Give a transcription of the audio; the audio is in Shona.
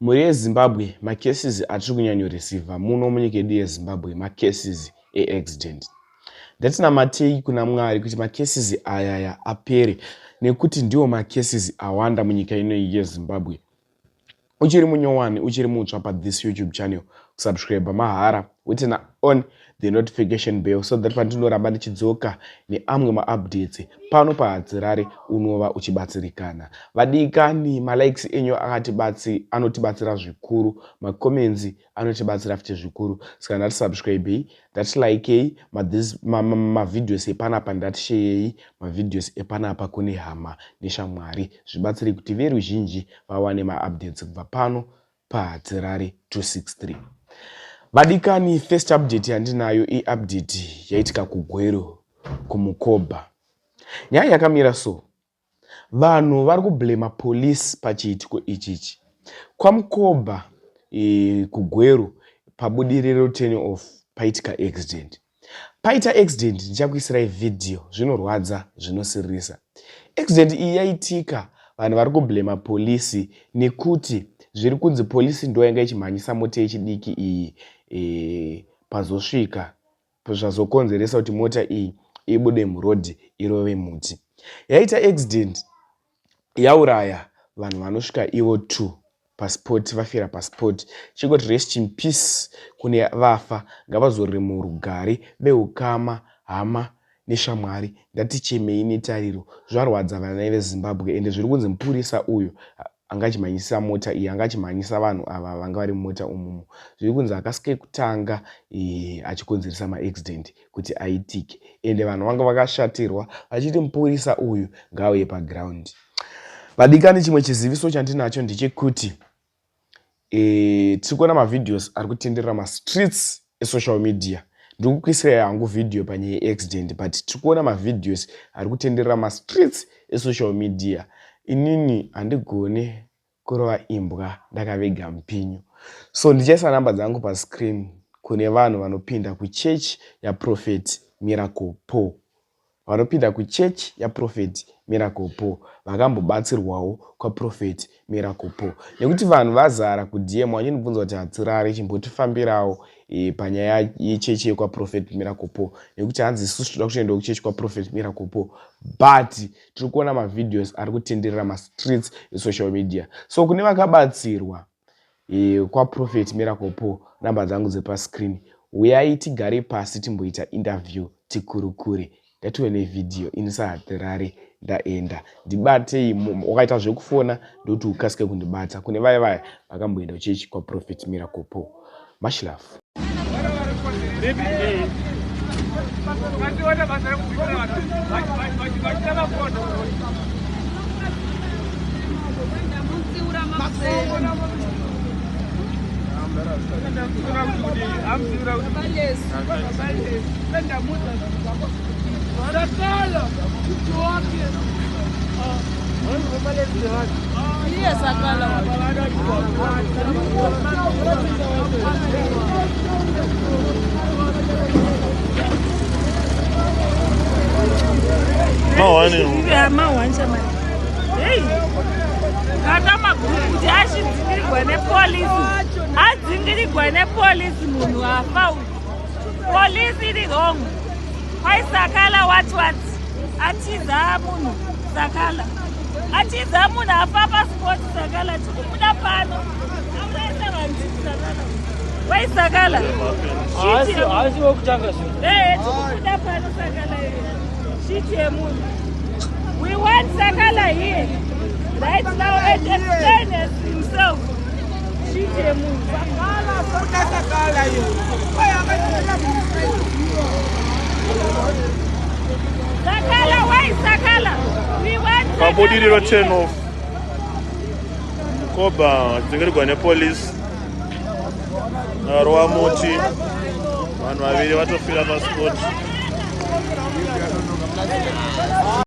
Muri yeZimbabwe macases atiri kunyanyoreceiva muno munyika yedu yeZimbabwe macases eaccident. Ndatinamatei kuna Mwari kuti macases ayaya apere nekuti ndiwo macases awanda munyika ino yeZimbabwe. Uchiri munyowani, uchiri mutsva pa this YouTube channel, subscribe mahara, utina on the notification bell so that pandinoramba ndichidzoka neamwe maupdates pano paHadzirare unova uchibatsirikana. Vadikani, malikes enyu anotibatsira zvikuru, macomments anotibatsira futi zvikuru. Saka ndati subscribe, ndati like mavideos epanapa, ndati share mavideos epanapa kune hama neshamwari. Zvibatsire kuti veruzhinji vawane maupdates kubva pano paHadzirare 263. Vadikani, first update yandinayo update yaitika kuGwero kumukoba. Nyaya yakamira so. Vanhu vari kublema police pachiitiko ichichi. Kwamukoba kuGwero pabudiriro 10 off paitika accident. Paita accident ndichakuisirai video zvinorwadza zvinosirisa. Accident iyi yaitika vanhu vari kublema police nekuti zviri kunzi polisi ndo yanga ichimhanyisa mota yechidiki iyi pazosvika zvazokonzeresa kuti mota iyi ibude murodhi irove muti. Yaita accident yauraya vanhu vanosvika ivo 2 pasport, vafira pasport. Chingoti rest in peace kune vafa, ngavazorore murugare beukama, hama neshamwari. Ndati chemei netariro. Zvarwadza vana veZimbabwe ende zviri kunzi mupurisa uyu angachimhanyisa mota iyi, angachimhanyisa vanhu ava vanga vari mumota umumu. Zviri kunzi akasike kutanga achikonzeresa maaccident kuti aitike. Ende vanhu vanga vakashatirwa vachiti mupurisa uyu ngauye paground. Vadikani, chimwe chiziviso chandinacho ndechekuti tiri kuona mavideos ari kutenderera mastreets esocial media. Ndiri kukuisirai hangu video panyaya yeaccident but tiri kuona mavideos ari kutenderera mastreets esocial media. Inini handigone kurova imbwa ndakavega mupinyu. So ndichaisa namba dzangu pascreen kune vanhu vanopinda kuchechi yaProphet Miracle Paul. Vanopinda kuchechi yaProphet Miracle Paul vakambobatsirwawo kwaProphet Miracle Paul. Nekuti vanhu vazara kuDM vachinibvunza kuti Hadzirare chimbotifambirawo panyaya yechechi yekwaProphet Miracle Paul. Nekuti hanzi isusu toda kutoenda kuchechi kwaProphet Miracle Paul. But tiri kuona mavideos ari kutenderera mastreets esocial media. So kune vakabatsirwa kwaProphet Miracle Paul, namba dzangu dzepascreen, uyai tigare pasi timboita interview tikurukure. Ndatione video inisa Hadzirare ndaenda. Ndibatei, wakaita zvekufona ndoti ukasike kundibata. Kune vaya vakamboenda kuchechi kwaProphet Miracle Paul. Much love. Adzingirirwa nepolisi munhu afa. Polisi iri wrong. Kwai Sakala what atiza munhu Sakala. Atiza munhu afa pasport Sakala tikumuda pano. Auraisa vanhu Sakala. Kwai Sakala. Asi wokutanga zvino. Tikumuda pano Sakala here. Shiti yemunhu. We want Sakala here. Right now and explain himself. Sakala, why Sakala? We want Sakala. Pabudiriro 10 off. Koba dzingirirwa nepolice. Narwa moti. Vanhu vaviri vatofira pasport.